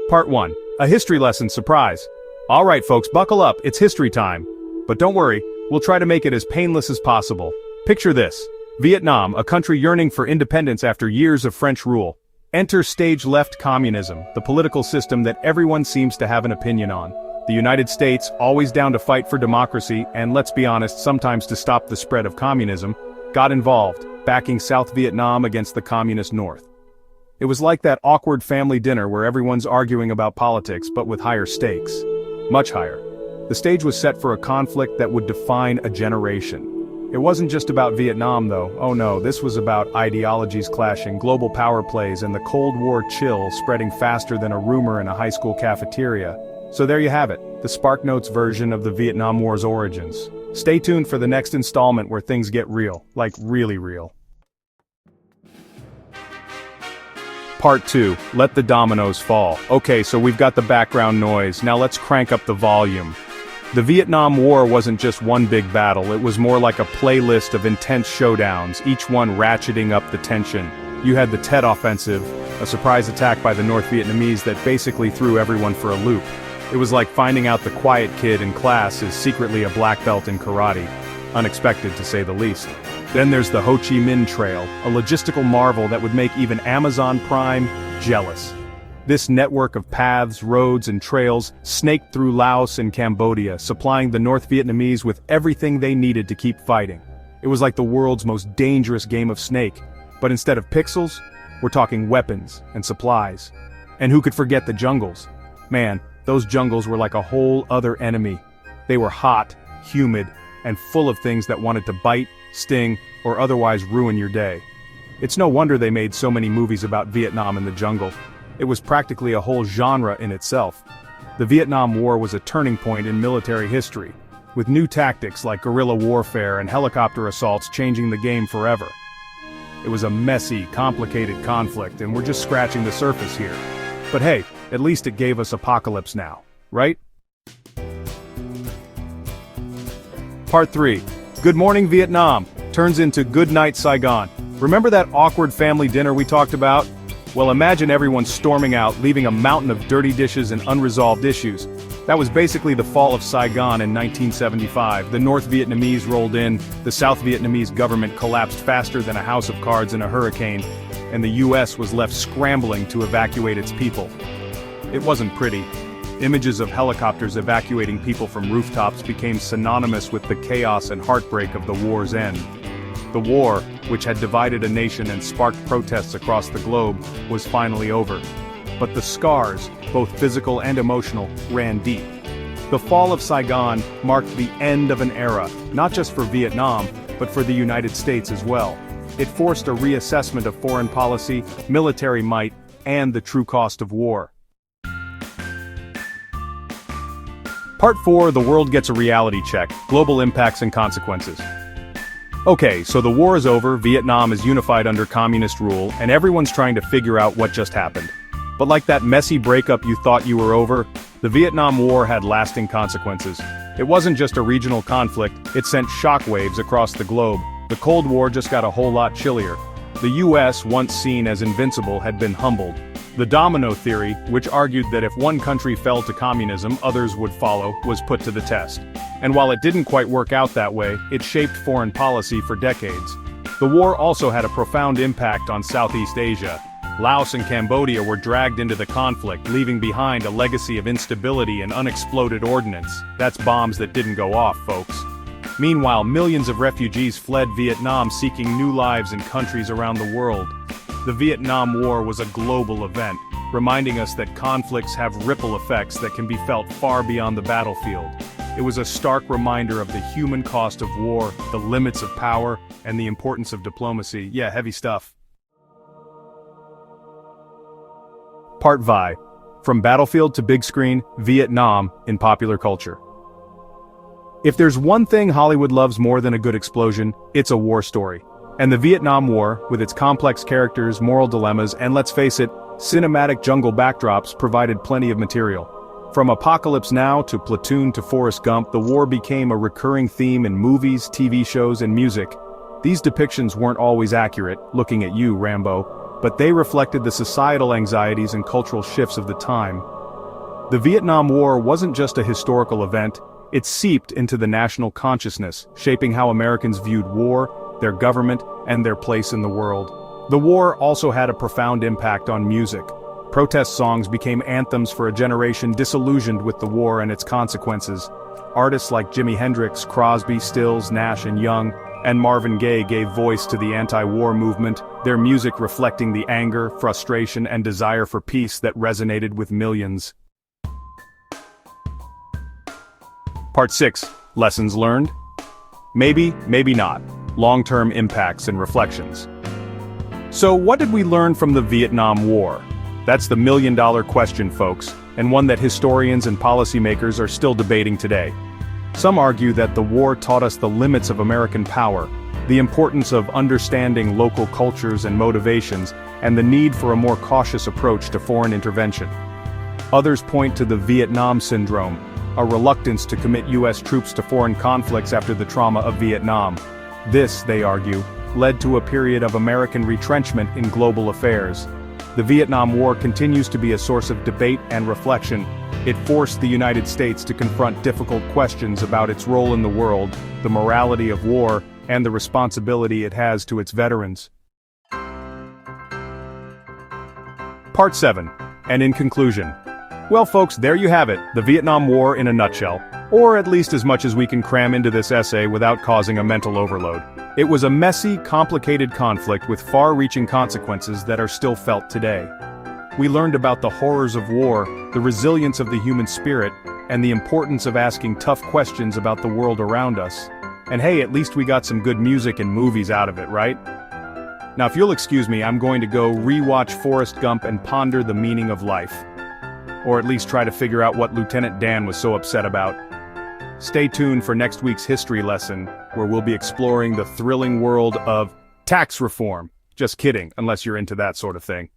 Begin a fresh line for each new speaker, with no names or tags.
Part 1. A history lesson surprise. Alright folks, buckle up, it's history time. But don't worry, we'll try to make it as painless as possible. Picture this. Vietnam, a country yearning for independence after years of French rule. Enter stage-left communism, the political system that everyone seems to have an opinion on. The United States, always down to fight for democracy, and let's be honest, sometimes to stop the spread of communism, got involved, backing South Vietnam against the communist North. It was like that awkward family dinner where everyone's arguing about politics but with higher stakes. Much higher. The stage was set for a conflict that would define a generation. It wasn't just about Vietnam though, oh no, this was about ideologies clashing, global power plays, and the Cold War chill spreading faster than a rumor in a high school cafeteria. So there you have it, the SparkNotes version of the Vietnam War's origins. Stay tuned for the next installment where things get real, like really real. Part 2, Let the Dominoes Fall. Okay, so we've got the background noise, now let's crank up the volume. The Vietnam War wasn't just one big battle, it was more like a playlist of intense showdowns, each one ratcheting up the tension. You had the Tet Offensive, a surprise attack by the North Vietnamese that basically threw everyone for a loop. It was like finding out the quiet kid in class is secretly a black belt in karate. Unexpected to say the least. Then there's the Ho Chi Minh Trail, a logistical marvel that would make even Amazon Prime jealous. This network of paths, roads, and trails snaked through Laos and Cambodia, supplying the North Vietnamese with everything they needed to keep fighting. It was like the world's most dangerous game of Snake. But instead of pixels, we're talking weapons and supplies. And who could forget the jungles? Man, those jungles were like a whole other enemy. They were hot, humid, and full of things that wanted to bite, sting, or otherwise ruin your day. It's no wonder they made so many movies about Vietnam and the jungle. It was practically a whole genre in itself. The Vietnam War was a turning point in military history, with new tactics like guerrilla warfare and helicopter assaults changing the game forever. It was a messy, complicated conflict, and we're just scratching the surface here. But hey, at least it gave us Apocalypse Now, right? Part 3. Good Morning Vietnam turns into Good Night Saigon. Remember that awkward family dinner we talked about? Well, imagine everyone storming out, leaving a mountain of dirty dishes and unresolved issues. That was basically the fall of Saigon in 1975. The North Vietnamese rolled in, the South Vietnamese government collapsed faster than a house of cards in a hurricane, and the US was left scrambling to evacuate its people. It wasn't pretty. Images of helicopters evacuating people from rooftops became synonymous with the chaos and heartbreak of the war's end. The war, which had divided a nation and sparked protests across the globe, was finally over. But the scars, both physical and emotional, ran deep. The fall of Saigon marked the end of an era, not just for Vietnam, but for the United States as well. It forced a reassessment of foreign policy, military might, and the true cost of war. Part 4, The World Gets a Reality Check, Global Impacts and Consequences. Okay, so the war is over, Vietnam is unified under communist rule, and everyone's trying to figure out what just happened. But like that messy breakup you thought you were over, the Vietnam War had lasting consequences. It wasn't just a regional conflict, it sent shockwaves across the globe. The Cold War just got a whole lot chillier. The US, once seen as invincible, had been humbled. The domino theory, which argued that if one country fell to communism, others would follow, was put to the test. And while it didn't quite work out that way, it shaped foreign policy for decades. The war also had a profound impact on Southeast Asia. Laos and Cambodia were dragged into the conflict, leaving behind a legacy of instability and unexploded ordnance. That's bombs that didn't go off, folks. Meanwhile, millions of refugees fled Vietnam seeking new lives in countries around the world. The Vietnam War was a global event, reminding us that conflicts have ripple effects that can be felt far beyond the battlefield. It was a stark reminder of the human cost of war, the limits of power, and the importance of diplomacy. Yeah, heavy stuff. Part V. From battlefield to big screen, Vietnam in popular culture. If there's one thing Hollywood loves more than a good explosion, it's a war story. And the Vietnam War, with its complex characters, moral dilemmas, and let's face it, cinematic jungle backdrops provided plenty of material. From Apocalypse Now to Platoon to Forrest Gump, the war became a recurring theme in movies, TV shows, and music. These depictions weren't always accurate, looking at you, Rambo, but they reflected the societal anxieties and cultural shifts of the time. The Vietnam War wasn't just a historical event, it seeped into the national consciousness, shaping how Americans viewed war, their government, and their place in the world. The war also had a profound impact on music. Protest songs became anthems for a generation disillusioned with the war and its consequences. Artists like Jimi Hendrix, Crosby, Stills, Nash and Young, and Marvin Gaye gave voice to the anti-war movement, their music reflecting the anger, frustration, and desire for peace that resonated with millions. Part 6. Lessons learned? Maybe, maybe not. Long-term impacts and reflections. So what did we learn from the Vietnam War? That's the million-dollar question, folks, and one that historians and policymakers are still debating today. Some argue that the war taught us the limits of American power, the importance of understanding local cultures and motivations, and the need for a more cautious approach to foreign intervention. Others point to the Vietnam syndrome, a reluctance to commit U.S. troops to foreign conflicts after the trauma of Vietnam. This, they argue, led to a period of American retrenchment in global affairs. The Vietnam War continues to be a source of debate and reflection. It forced the United States to confront difficult questions about its role in the world, the morality of war, and the responsibility it has to its veterans. Part 7. And in conclusion. Well folks, there you have it, the Vietnam War in a nutshell. Or at least as much as we can cram into this essay without causing a mental overload. It was a messy, complicated conflict with far-reaching consequences that are still felt today. We learned about the horrors of war, the resilience of the human spirit, and the importance of asking tough questions about the world around us. And hey, at least we got some good music and movies out of it, right? Now if you'll excuse me, I'm going to go re-watch Forrest Gump and ponder the meaning of life. Or at least try to figure out what Lieutenant Dan was so upset about. Stay tuned for next week's history lesson, where we'll be exploring the thrilling world of tax reform. Just kidding, unless you're into that sort of thing.